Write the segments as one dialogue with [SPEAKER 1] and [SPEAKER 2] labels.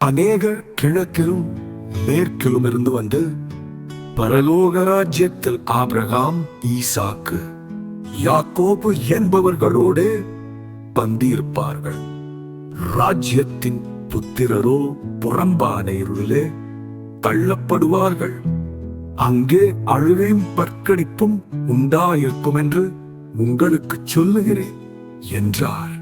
[SPEAKER 1] அநேகர் கிழக்கிலும் மேற்கிலும் இருந்து வந்து பரலோக ராஜ்யத்தில் ஆபிரகாம், ஈசாக்கு, யாக்கோபு என்பவர்களோடு பந்தியிருப்பார்கள். ராஜ்யத்தின் புத்திரரோ புறம்பான இருளிலே தள்ளப்படுவார்கள். அங்கே அழுகையும் பற்கடிப்பும் உண்டாயிருக்கும் என்று உங்களுக்கு சொல்லுகிறேன் என்றார்.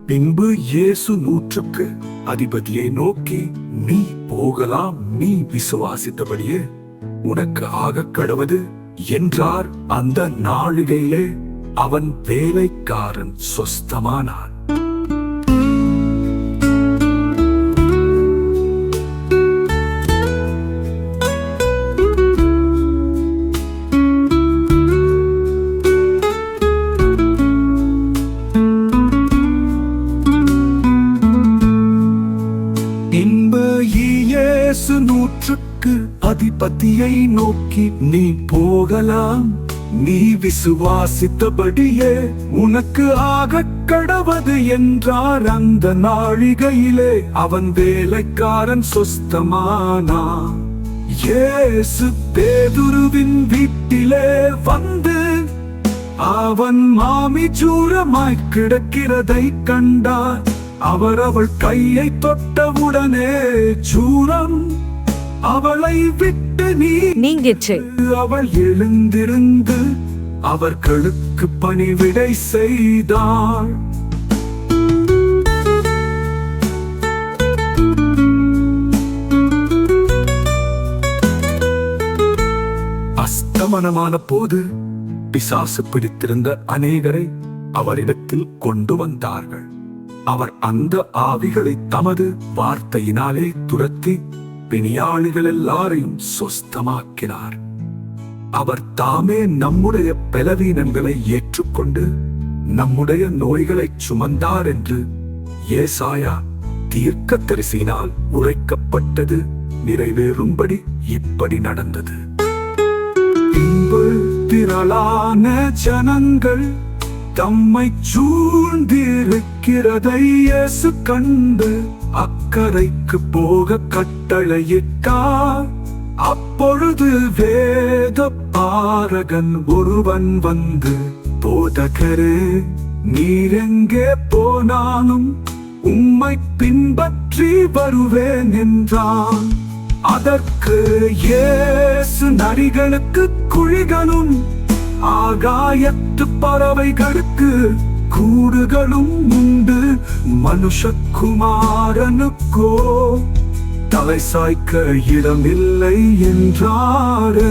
[SPEAKER 1] பின்பு இயேசு 100க்கு அதிபதியை நோக்கி, நீ போகலாம், நீ விசுவாசித்தபடியே உனக்கு ஆகக் கடவது என்றார். அந்த நாழிகையிலே அவன் வேலைக்காரன் சொஸ்தமானான். இயேசு 100க்கு அதிபதியை நோக்கி, நீ போகலாம், நீ விசுவாசித்தபடியே உனக்கு ஆகக் கடவது என்றார். அந்த நாழிகையிலே அவன் வேலைக்காரன் சொஸ்தமானான். இயேசு பேதுருவின் வீட்டிலே வந்து அவன் மாமி ஜூரமாய் கிடக்கிறதை கண்டார். அவர் அவள் கையை தொட்டவுடனே ஜூரம் அவளை விட்டு நீங்கிற்று. அவள் எழுந்திருந்து அவர்களுக்கு பணிவிடை செய்தாள். அஸ்தமனமான போது பிசாசு பிடித்திருந்த அநேகரை அவரிடத்தில் கொண்டு வந்தார்கள். அவர் அந்த ஆவிகளை தமது வார்த்தையினாலே துரத்தி பிணியாளிகள் எல்லாரையும் சொஸ்தமாக்கினார். அவர் தாமே நம்முடைய பலவீனங்களை ஏற்றுக்கொண்டு நம்முடைய நோய்களை சுமந்தார் என்று ஏசாயா தீர்க்கதரிசியினால் உரைக்கப்பட்டது நிறைவேறும்படி இப்படி நடந்தது. பின்பு திரளான ஜனங்கள் தம்மை சூழ்ந்திருக்கிறதை இயேசு கண்டு அக்கரைக்கு போக கட்டளையிட்டார். அப்பொழுது வேத பாரகன் ஒருவன் வந்து, போதகரே, நீர் எங்கே போனாலும் உம்மை பின்பற்றி வருவேன் என்றான். அதற்கு இயேசு, நரிகளுக்கு குழிகளும் ஆகாயத்து பறவைகளுக்கு கூடுகளும் உண்டு, மனுஷகுமாரனுக்கோ தலை சாய்க்க இடமில்லை என்றார்.